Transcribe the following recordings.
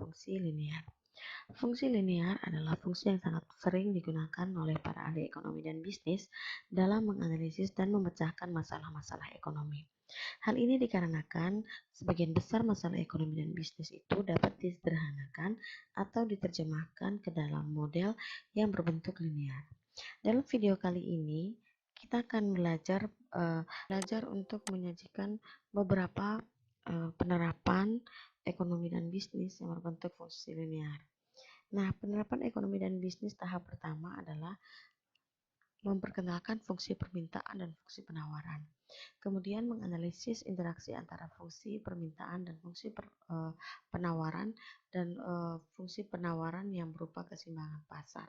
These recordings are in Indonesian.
fungsi linear. Fungsi linear adalah fungsi yang sangat sering digunakan oleh para ahli ekonomi dan bisnis dalam menganalisis dan memecahkan masalah-masalah ekonomi. Hal ini dikarenakan sebagian besar masalah ekonomi dan bisnis itu dapat disederhanakan atau diterjemahkan ke dalam model yang berbentuk linear. Dalam video kali ini, kita akan belajar untuk menyajikan beberapa penerapan ekonomi dan bisnis yang berbentuk fungsi linear. Nah, penerapan ekonomi dan bisnis tahap pertama adalah memperkenalkan fungsi permintaan dan fungsi penawaran. Kemudian menganalisis interaksi antara fungsi permintaan dan fungsi penawaran dan fungsi penawaran yang berupa keseimbangan pasar.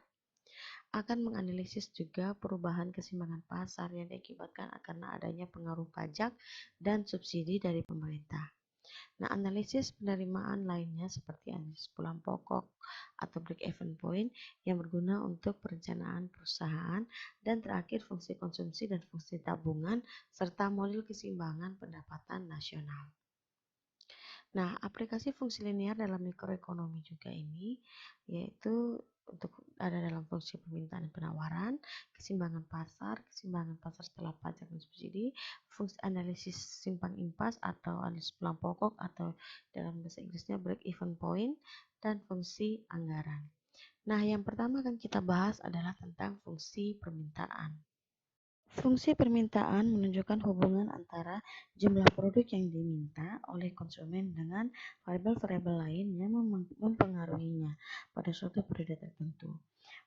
Akan menganalisis juga perubahan keseimbangan pasar yang diakibatkan karena adanya pengaruh pajak dan subsidi dari pemerintah. Nah, analisis penerimaan lainnya seperti analisis pulang pokok atau break-even point yang berguna untuk perencanaan perusahaan, dan terakhir fungsi konsumsi dan fungsi tabungan serta model keseimbangan pendapatan nasional. Nah, aplikasi fungsi linear dalam mikroekonomi juga ini, yaitu untuk ada dalam fungsi permintaan dan penawaran, keseimbangan pasar setelah pajak dan subsidi, fungsi analisis simpang impas atau analisis pulang pokok atau dalam bahasa Inggrisnya break even point, dan fungsi anggaran. Nah, yang pertama akan kita bahas adalah tentang fungsi permintaan. Fungsi permintaan menunjukkan hubungan antara jumlah produk yang diminta oleh konsumen dengan variabel-variabel lain yang mempengaruhinya pada suatu periode tertentu.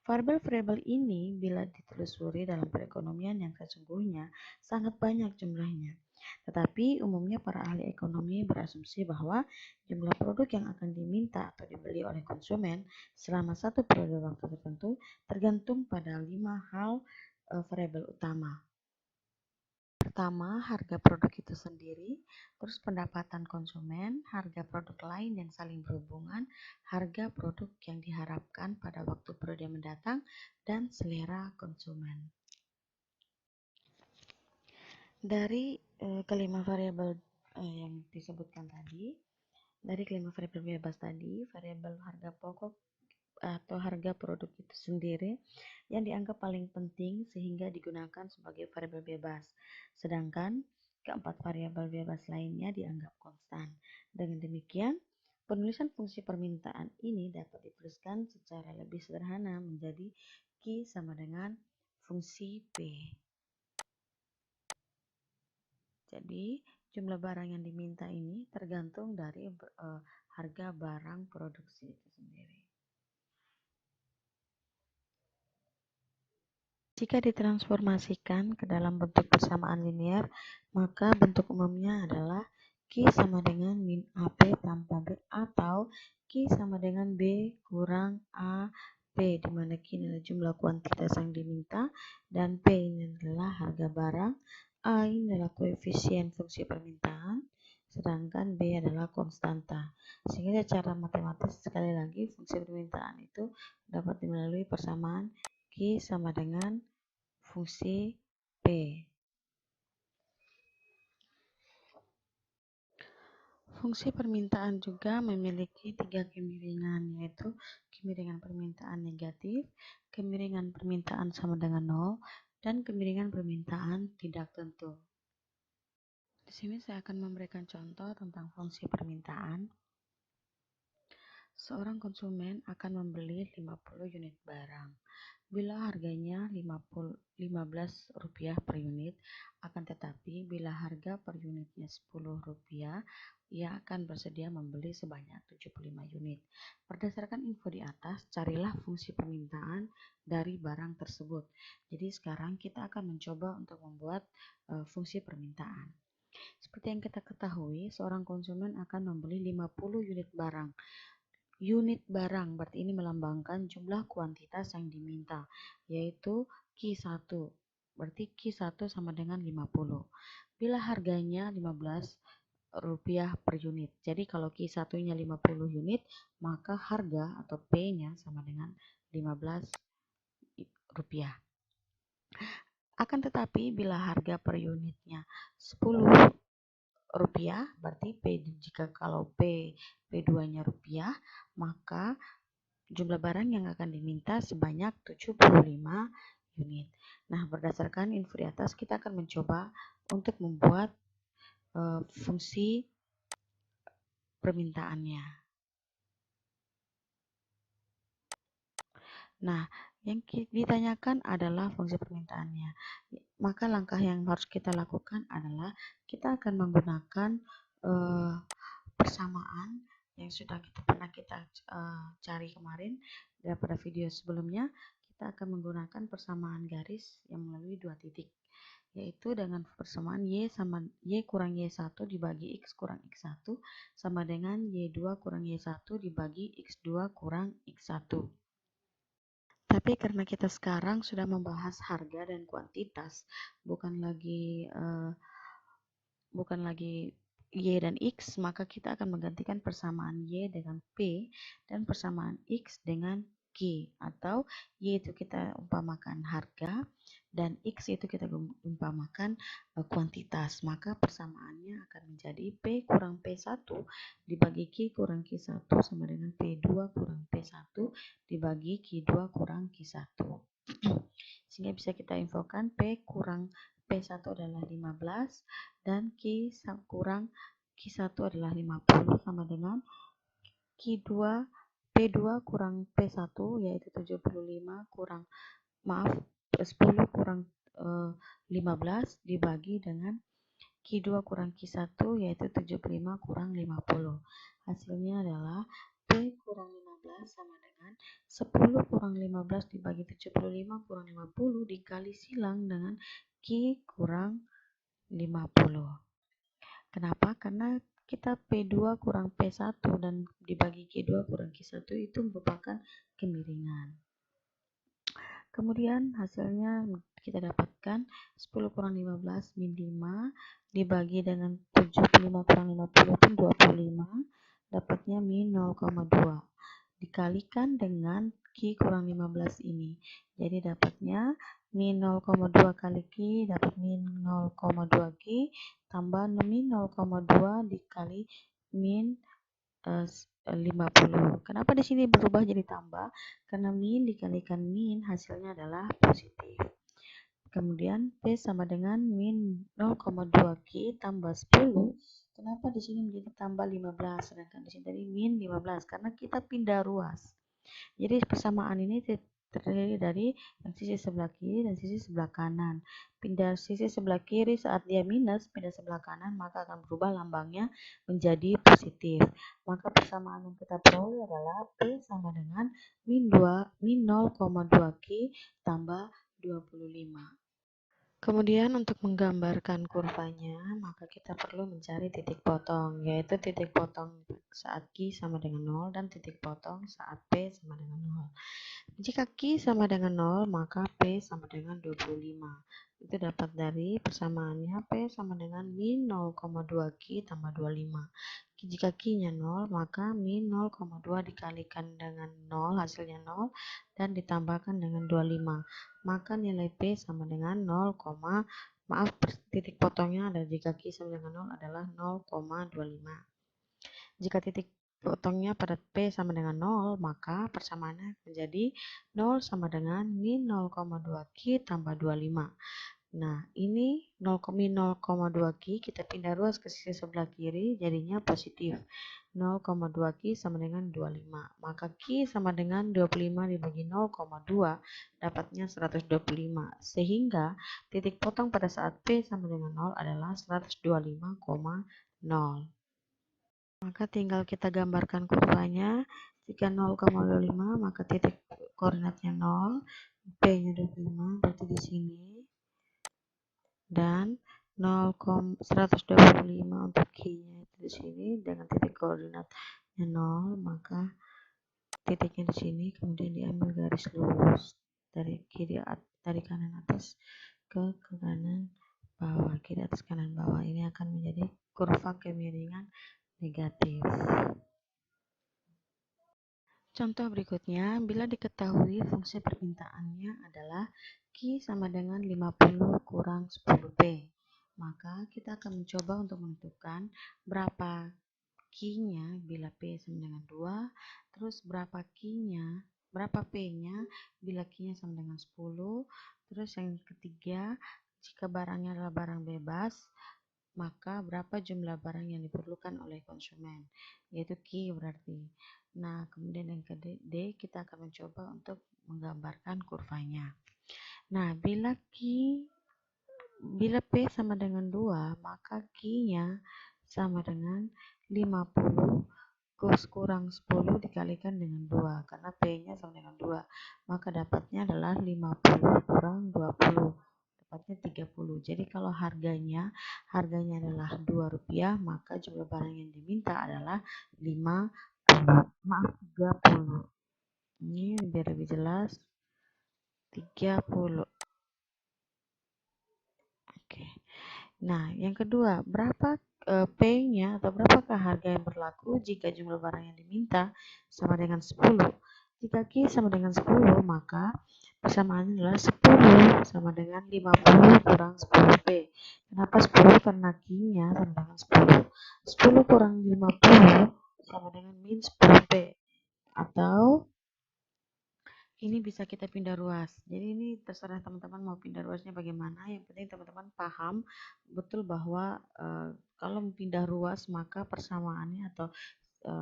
Variabel-variabel ini bila ditelusuri dalam perekonomian yang sesungguhnya sangat banyak jumlahnya. Tetapi umumnya para ahli ekonomi berasumsi bahwa jumlah produk yang akan diminta atau dibeli oleh konsumen selama satu periode waktu tertentu tergantung pada 5 hal variabel utama. Pertama, harga produk itu sendiri, terus pendapatan konsumen, harga produk lain yang saling berhubungan, harga produk yang diharapkan pada waktu periode mendatang, dan selera konsumen. Dari kelima variabel yang disebutkan tadi, dari kelima variabel bebas tadi, variabel harga pokok atau harga produk itu sendiri yang dianggap paling penting sehingga digunakan sebagai variabel bebas. Sedangkan keempat variabel bebas lainnya dianggap konstan. Dengan demikian, penulisan fungsi permintaan ini dapat dituliskan secara lebih sederhana menjadi Q sama dengan fungsi P. Jadi, jumlah barang yang diminta ini tergantung dari harga barang produksi itu sendiri. Jika ditransformasikan ke dalam bentuk persamaan linear, maka bentuk umumnya adalah Q sama dengan min AP tambah B, atau Q sama dengan B kurang AP, di mana Q adalah jumlah kuantitas yang diminta dan P ini adalah harga barang, A ini adalah koefisien fungsi permintaan, sedangkan B adalah konstanta. Sehingga secara matematis sekali lagi fungsi permintaan itu dapat melalui persamaan Q sama dengan fungsi P. Fungsi permintaan juga memiliki 3 kemiringan, yaitu kemiringan permintaan negatif, kemiringan permintaan sama dengan 0, dan kemiringan permintaan tidak tentu. Di sini saya akan memberikan contoh tentang fungsi permintaan. Seorang konsumen akan membeli 50 unit barang. Bila harganya Rp15 per unit, akan tetapi bila harga per unitnya Rp10, ia akan bersedia membeli sebanyak 75 unit. Berdasarkan info di atas, carilah fungsi permintaan dari barang tersebut. Jadi sekarang kita akan mencoba untuk membuat fungsi permintaan. Seperti yang kita ketahui, seorang konsumen akan membeli 50 unit barang. Unit barang berarti ini melambangkan jumlah kuantitas yang diminta, yaitu Q1. Berarti Q1 sama dengan 50. Bila harganya Rp15 per unit. Jadi kalau Q1-nya 50 unit, maka harga atau P-nya sama dengan Rp15. Akan tetapi bila harga per unitnya rupiah, berarti jika kalau P2-nya rupiah, maka jumlah barang yang akan diminta sebanyak 75 unit. Nah, berdasarkan info di atas, kita akan mencoba untuk membuat fungsi permintaannya. Nah, yang ditanyakan adalah fungsi permintaannya. Maka langkah yang harus kita lakukan adalah kita akan menggunakan persamaan yang sudah pernah kita cari kemarin pada video sebelumnya. Kita akan menggunakan persamaan garis yang melalui dua titik, yaitu dengan persamaan Y kurang Y1 dibagi X kurang X1 sama dengan Y2 kurang Y1 dibagi X2 kurang X1. Tapi karena kita sekarang sudah membahas harga dan kuantitas, bukan lagi Y dan X, maka kita akan menggantikan persamaan Y dengan P dan persamaan X dengan Q, atau Y itu kita umpamakan harga dan X itu kita umpamakan kuantitas. Maka persamaannya akan menjadi P kurang P1 dibagi Q kurang Q1 sama dengan P2 kurang P1 dibagi Q2 kurang Q1. Sehingga bisa kita infokan P kurang P1 adalah 15 dan Q kurang Q1 adalah 50 sama dengan P2 kurang P1 yaitu 75 kurang 10 kurang 15 dibagi dengan Q2 kurang Q1 yaitu 75 kurang 50. Hasilnya adalah P kurang 15 sama dengan 10 kurang 15 dibagi 75 kurang 50 dikali silang dengan Q kurang 50. Kenapa? Karena kita P2 kurang P1 dan dibagi Q2 kurang Q1 itu merupakan kemiringan. Kemudian hasilnya kita dapatkan 10 kurang 15 min 5 dibagi dengan 75 kurang 50 pun 25, dapatnya min 0,2 dikalikan dengan Q kurang 15 ini. Jadi dapatnya min 0,2 kali Q dapat min 0,2 Q tambah min 0,2 dikali min 50. Kenapa di sini berubah jadi tambah? Karena min dikalikan min hasilnya adalah positif. Kemudian P sama dengan min 0,2 Q tambah 10. Kenapa di sini menjadi tambah 15 sedangkan di sini tadi min 15? Karena kita pindah ruas. Jadi persamaan ini terdiri dari sisi sebelah kiri dan sisi sebelah kanan. Pindah sisi sebelah kiri saat dia minus, pindah sebelah kanan maka akan berubah lambangnya menjadi positif. Maka persamaan yang kita peroleh adalah P sama dengan min 0,2 Q tambah 25. Kemudian untuk menggambarkan kurvanya, maka kita perlu mencari titik potong, yaitu titik potong saat Q sama dengan 0 dan titik potong saat P sama dengan 0. Jika Q sama dengan 0, maka P sama dengan 25. Itu dapat dari persamaannya P sama dengan min 0,2 Q tambah 25. Jika Q-nya 0, maka min 0,2 dikalikan dengan 0, hasilnya 0, dan ditambahkan dengan 25. Maka nilai P sama dengan 0, titik potongnya ada jika Q sama dengan 0 adalah 0,25. Jika titik potongnya pada P sama dengan 0, maka persamaannya menjadi 0 sama dengan min 0,2 Q tambah 25. Nah, ini min 0,2 Q kita pindah ruas ke sisi sebelah kiri, jadinya positif. 0,2 Q sama dengan 25. Maka Q sama dengan 25 dibagi 0,2 dapatnya 125. Sehingga titik potong pada saat P sama dengan 0 adalah 125,0. Maka tinggal kita gambarkan kurvanya. Jika 0,25 maka titik koordinatnya 0, P-nya 25 berarti di sini. Dan 125 untuk Q-nya itu di sini dengan titik koordinatnya 0, maka titiknya di sini kemudian diambil garis lurus dari kanan atas ke kanan bawah, kiri atas kanan bawah. Ini akan menjadi kurva kemiringan negatif. Contoh berikutnya, bila diketahui fungsi permintaannya adalah Q sama dengan 50 kurang 10P, maka kita akan mencoba untuk menentukan berapa Q-nya bila P sama dengan 2, terus berapa P-nya bila Q-nya sama dengan 10, terus yang ketiga, jika barangnya adalah barang bebas, maka berapa jumlah barang yang diperlukan oleh konsumen, yaitu Q berarti. Nah, kemudian yang ke D, kita akan mencoba untuk menggambarkan kurvanya. Nah, bila P sama dengan 2, maka Q-nya sama dengan 50 kurang 10 dikalikan dengan 2, karena P-nya sama dengan 2. Maka dapatnya adalah 50 kurang 20. Dapatnya 30. Jadi kalau harganya adalah Rp2, maka jumlah barang yang diminta adalah 30. Ini biar lebih jelas, 30. Oke. Nah, yang kedua, berapa P-nya atau berapakah harga yang berlaku jika jumlah barang yang diminta sama dengan 10? Jika Q sama dengan 10, maka persamaannya adalah 10 sama dengan 50 kurang 10P. Kenapa 10? Karena Q-nya sama dengan 10. 10 kurang 50 sama dengan min 10P. Atau ini bisa kita pindah ruas. Jadi ini terserah teman-teman mau pindah ruasnya bagaimana. Yang penting teman-teman paham betul bahwa kalau pindah ruas maka persamaannya atau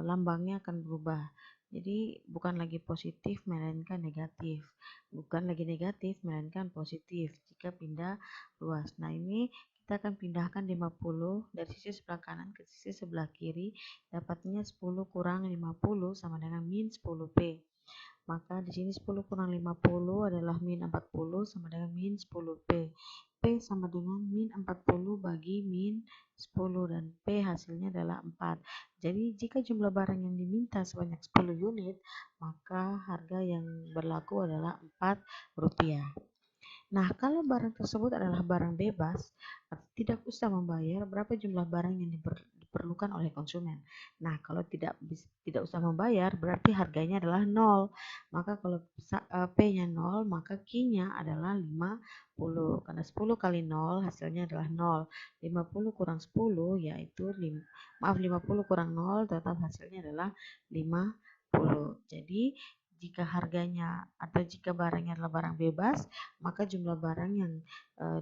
lambangnya akan berubah. Jadi bukan lagi positif melainkan negatif. Bukan lagi negatif melainkan positif jika pindah ruas. Nah, ini kita akan pindahkan 50 dari sisi sebelah kanan ke sisi sebelah kiri. Dapatnya 10 kurang 50 sama dengan min 10P. Maka di sini 10 kurang 50 adalah min 40 sama dengan min 10P. P sama dengan min 40 bagi min 10 dan P hasilnya adalah 4. Jadi jika jumlah barang yang diminta sebanyak 10 unit, maka harga yang berlaku adalah Rp4. Nah, kalau barang tersebut adalah barang bebas, tidak usah membayar berapa jumlah barang yang diperlukan oleh konsumen. Nah, kalau tidak usah membayar, berarti harganya adalah 0. Maka kalau P-nya 0, maka Q-nya adalah 50. Karena 10 kali 0 hasilnya adalah 0. 50 kurang 10 yaitu 50 kurang 0 tetap hasilnya adalah 50. Jadi jika harganya atau jika barangnya adalah barang bebas, maka jumlah barang yang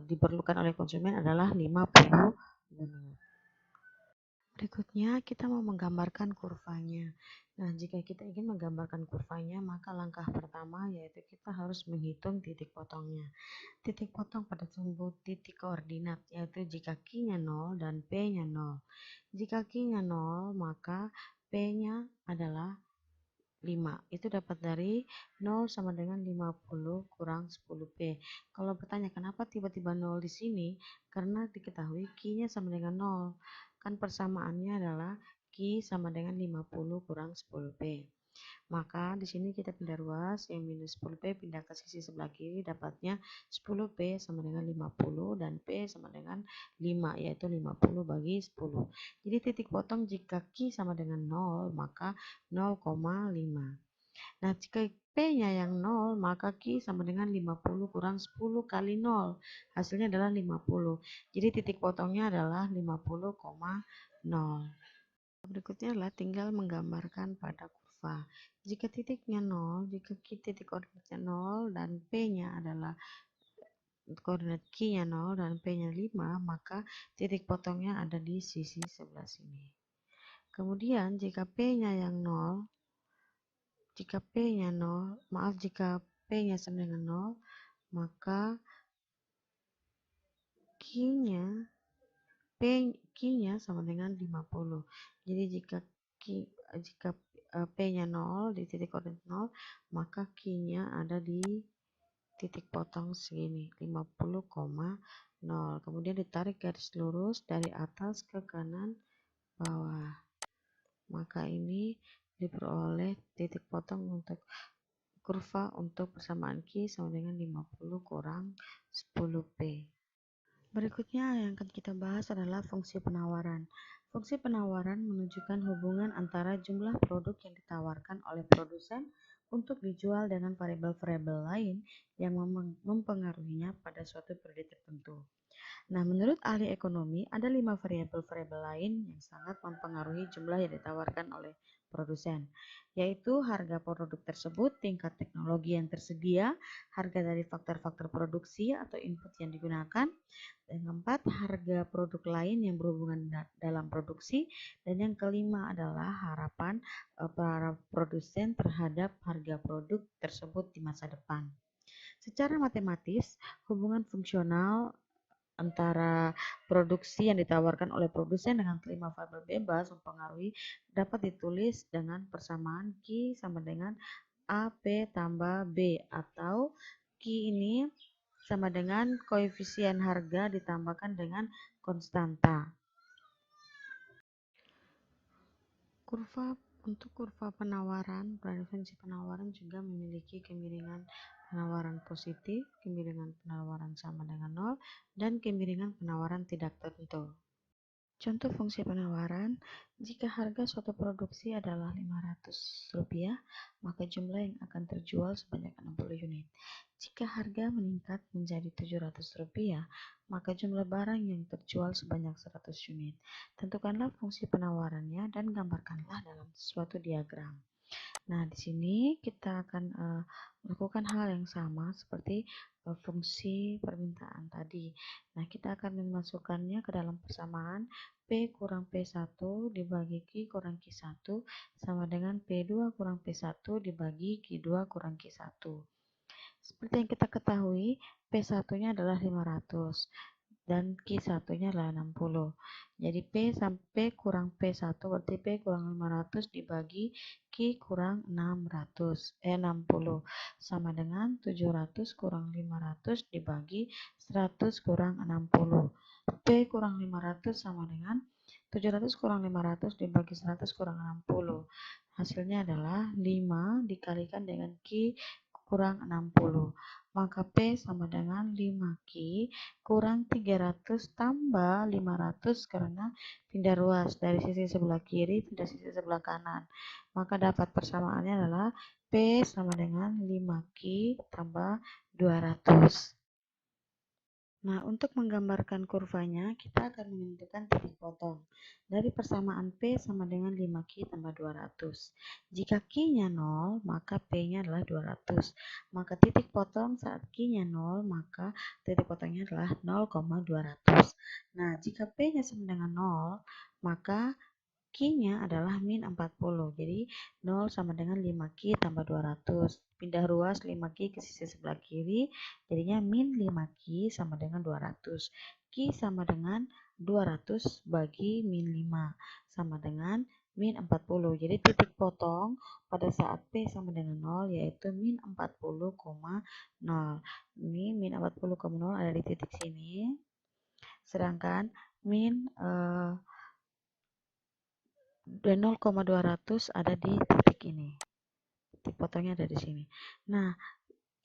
diperlukan oleh konsumen adalah 50 unit. Berikutnya kita mau menggambarkan kurvanya. Nah, jika kita ingin menggambarkan kurvanya, maka langkah pertama yaitu kita harus menghitung titik potongnya. Titik potong pada sumbu titik koordinat, yaitu jika Q-nya 0 dan P-nya 0. Jika Q-nya 0, maka P-nya adalah 5. Itu dapat dari 0 sama dengan 50 kurang 10P. Kalau bertanya kenapa tiba-tiba 0 di sini? Karena diketahui Q-nya sama dengan 0. Kan persamaannya adalah Q sama dengan 50 kurang 10P. Maka di sini kita pindah ruas, yang minus 10P pindah ke sisi sebelah kiri, dapatnya 10P sama dengan 50 dan P sama dengan 5, yaitu 50 bagi 10. Jadi titik potong jika Q sama dengan 0, maka 0,5. Nah, jika P-nya yang 0, maka Q sama dengan 50 kurang 10 kali 0. Hasilnya adalah 50. Jadi titik potongnya adalah 50,0. Berikutnya adalah tinggal menggambarkan pada kurva. Jika titiknya 0, jika titik koordinatnya 0 dan P-nya adalah koordinat Q-nya 0 dan P-nya 5, maka titik potongnya ada di sisi sebelah sini. Kemudian jika P-nya yang 0, jika P-nya 0, jika P-nya sama dengan 0, maka Q-nya sama dengan 50. Jadi jika P-nya 0 di titik koordinat 0, maka Q-nya ada di titik potong segini, 50,0. Kemudian ditarik garis lurus dari atas ke kanan bawah. Maka ini diperoleh titik potong untuk kurva untuk persamaan Q sama dengan 50 kurang 10P. Berikutnya yang akan kita bahas adalah fungsi penawaran. Fungsi penawaran menunjukkan hubungan antara jumlah produk yang ditawarkan oleh produsen untuk dijual dengan variabel-variabel lain yang mempengaruhinya pada suatu periode tertentu. Nah, menurut ahli ekonomi, ada 5 variabel-variabel lain yang sangat mempengaruhi jumlah yang ditawarkan oleh produsen, yaitu harga produk tersebut, tingkat teknologi yang tersedia, harga dari faktor-faktor produksi atau input yang digunakan, dan keempat, harga produk lain yang berhubungan dalam produksi, dan yang kelima adalah harapan para produsen terhadap harga produk tersebut di masa depan. Secara matematis, hubungan fungsional antara produksi yang ditawarkan oleh produsen dengan kelima variabel bebas mempengaruhi dapat ditulis dengan persamaan Q sama dengan AP tambah B, atau Q ini sama dengan koefisien harga ditambahkan dengan konstanta. Untuk kurva penawaran, preferensi penawaran juga memiliki kemiringan penawaran positif, kemiringan penawaran sama dengan 0, dan kemiringan penawaran tidak tentu. Contoh fungsi penawaran, jika harga suatu produksi adalah Rp500, maka jumlah yang akan terjual sebanyak 60 unit. Jika harga meningkat menjadi Rp700, maka jumlah barang yang terjual sebanyak 100 unit. Tentukanlah fungsi penawarannya dan gambarkanlah dalam suatu diagram. Nah, di sini kita akan melakukan hal yang sama seperti fungsi permintaan tadi. Nah, kita akan memasukkannya ke dalam persamaan P kurang P1 dibagi Q kurang Q1 sama dengan P2 kurang P1 dibagi Q2 kurang Q1. Seperti yang kita ketahui, P1-nya adalah 500 dan Q1-nya adalah 60. Jadi P sampai kurang P1 berarti P kurang 500 dibagi Q kurang 60 sama dengan 700 kurang 500 dibagi 100 kurang 60. P kurang 500 sama dengan 700 kurang 500 dibagi 100 kurang 60. Hasilnya adalah 5 dikalikan dengan Q kurang 60. Maka P sama dengan 5Q kurang 300 tambah 500 karena pindah ruas dari sisi sebelah kiri pindah sisi sebelah kanan. Maka dapat persamaannya adalah P sama dengan 5Q tambah 200. Nah, untuk menggambarkan kurvanya, kita akan menentukan titik potong. Dari persamaan P sama dengan 5Q tambah 200. Jika Q-nya 0, maka P-nya adalah 200. Maka titik potong saat Q-nya 0, maka titik potongnya adalah 0,200. Nah, jika P-nya sama dengan 0, maka Q-nya adalah min 40. Jadi 0 sama dengan 5Q tambah 200. Pindah ruas 5Q ke sisi sebelah kiri, jadinya min 5Q sama dengan 200. Q sama dengan 200 bagi min 5 sama dengan min 40. Jadi titik potong pada saat P sama dengan 0 yaitu min 40,0. Ini min 40,0 ada di titik sini. Sedangkan min 0,200 ada di titik ini. Titik potongnya ada di sini. Nah,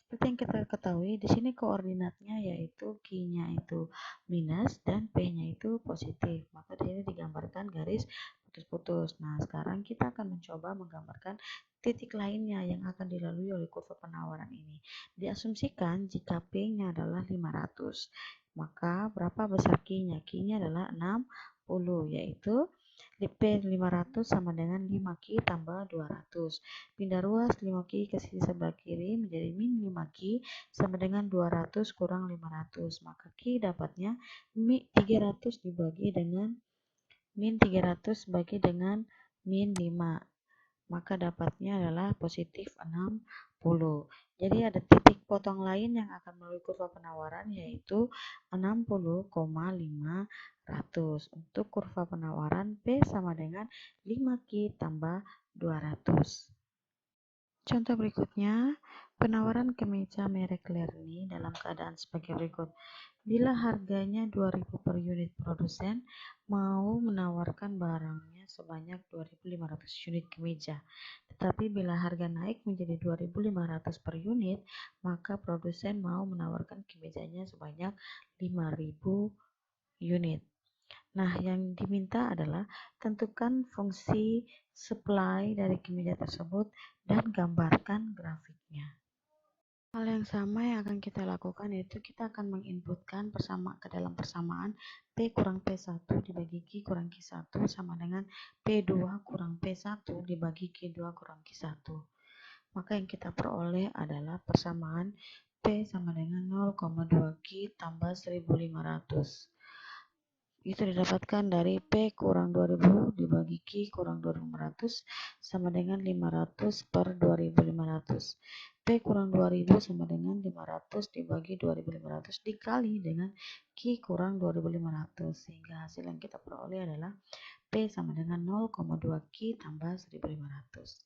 seperti yang kita ketahui, di sini koordinatnya yaitu Q-nya itu minus dan P-nya itu positif. Maka di sini digambarkan garis putus-putus. Nah, sekarang kita akan mencoba menggambarkan titik lainnya yang akan dilalui oleh kurva penawaran ini. Diasumsikan jika P-nya adalah 500, maka berapa besar Q-nya? Q-nya adalah 60, yaitu P 500 sama dengan 5Q tambah 200. Pindah ruas 5Q ke sisi sebelah kiri menjadi min 5Q sama dengan 200 kurang 500. Maka Q dapatnya 300 dibagi dengan min 300 bagi dengan min 5. Maka dapatnya adalah positif 60. Jadi ada titik potong lain yang akan melalui kurva penawaran yaitu 60,500. Untuk kurva penawaran P sama dengan 5Q tambah 200. Contoh berikutnya, penawaran kemeja merek Lerny dalam keadaan sebagai berikut. Bila harganya 2.000 per unit, produsen mau menawarkan barangnya sebanyak 2.500 unit kemeja. Tetapi bila harga naik menjadi 2.500 per unit, maka produsen mau menawarkan kemejanya sebanyak 5.000 unit. Nah, yang diminta adalah tentukan fungsi supply dari kemeja tersebut dan gambarkan grafiknya. Hal yang sama yang akan kita lakukan yaitu kita akan menginputkan ke dalam persamaan P kurang P1 dibagi Q kurang Q1 sama dengan P2 kurang P1 dibagi Q2 kurang Q1. Maka yang kita peroleh adalah persamaan P sama dengan 0,2 Q tambah 1500. Itu didapatkan dari P kurang 2000 dibagi Q kurang 2500 sama dengan 500 per 2500. P kurang 2000 sama dengan 500 dibagi 2500 dikali dengan Q kurang 2500. Sehingga hasil yang kita peroleh adalah P sama dengan 0,2 Q tambah 1500.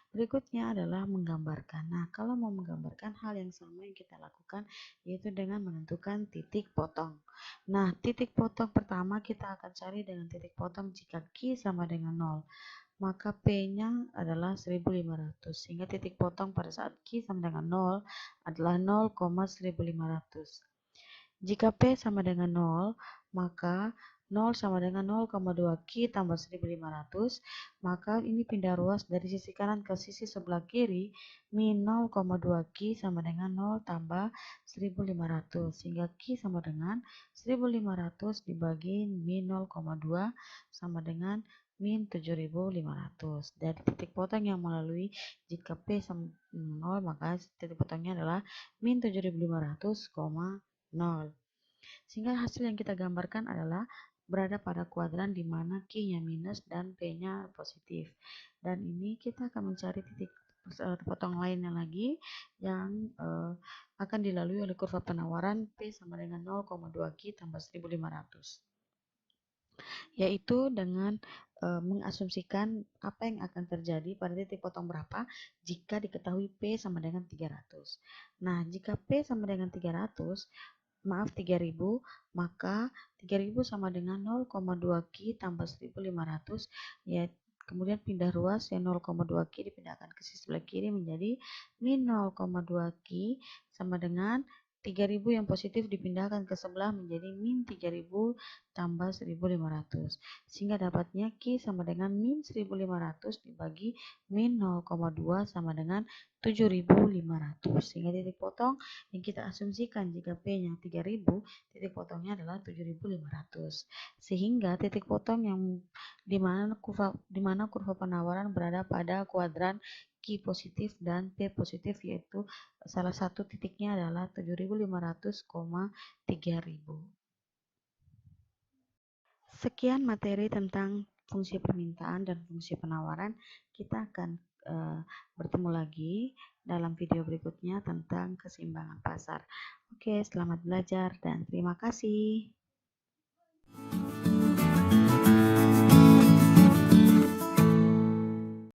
Berikutnya adalah menggambarkan. Nah, kalau mau menggambarkan hal yang sama yang kita lakukan yaitu dengan menentukan titik potong. Nah, titik potong pertama kita akan cari dengan titik potong jika Q sama dengan 0. Maka P-nya adalah 1500. Sehingga titik potong pada saat Q sama dengan 0 adalah 0,1500. Jika P sama dengan 0, maka 0 sama dengan 0,2 Q tambah 1500, maka ini pindah ruas dari sisi kanan ke sisi sebelah kiri, min 0,2 Q sama dengan 0 tambah 1500, sehingga Q sama dengan 1500 dibagi min 0,2 sama dengan min 7500. Dari titik potong yang melalui jika P sama 0, maka titik potongnya adalah min 7500, 0. Sehingga hasil yang kita gambarkan adalah berada pada kuadran di mana Q-nya minus dan P-nya positif. Dan ini kita akan mencari titik potong lainnya lagi yang akan dilalui oleh kurva penawaran P sama dengan 0,2 Q tambah 1500. Yaitu dengan mengasumsikan apa yang akan terjadi pada titik potong berapa jika diketahui P sama dengan 300. Nah, jika P sama dengan 300, maaf 3000, maka 3000 sama dengan 0,2 Q tambah 1500, ya kemudian pindah ruas yang 0,2 Q dipindahkan ke sisi sebelah kiri menjadi min 0,2 Q sama dengan 3000 yang positif dipindahkan ke sebelah menjadi min 3000 tambah 1500. Sehingga dapatnya Q sama dengan min 1500 dibagi min 0,2 sama dengan 7500. Sehingga titik potong yang kita asumsikan jika P-nya 3000, titik potongnya adalah 7500. Sehingga titik potong yang di mana kurva penawaran berada pada kuadran Q positif dan P positif, yaitu salah satu titiknya adalah 7500, 3000. Sekian materi tentang fungsi permintaan dan fungsi penawaran. Kita akan bertemu lagi dalam video berikutnya tentang keseimbangan pasar. Oke, selamat belajar dan terima kasih.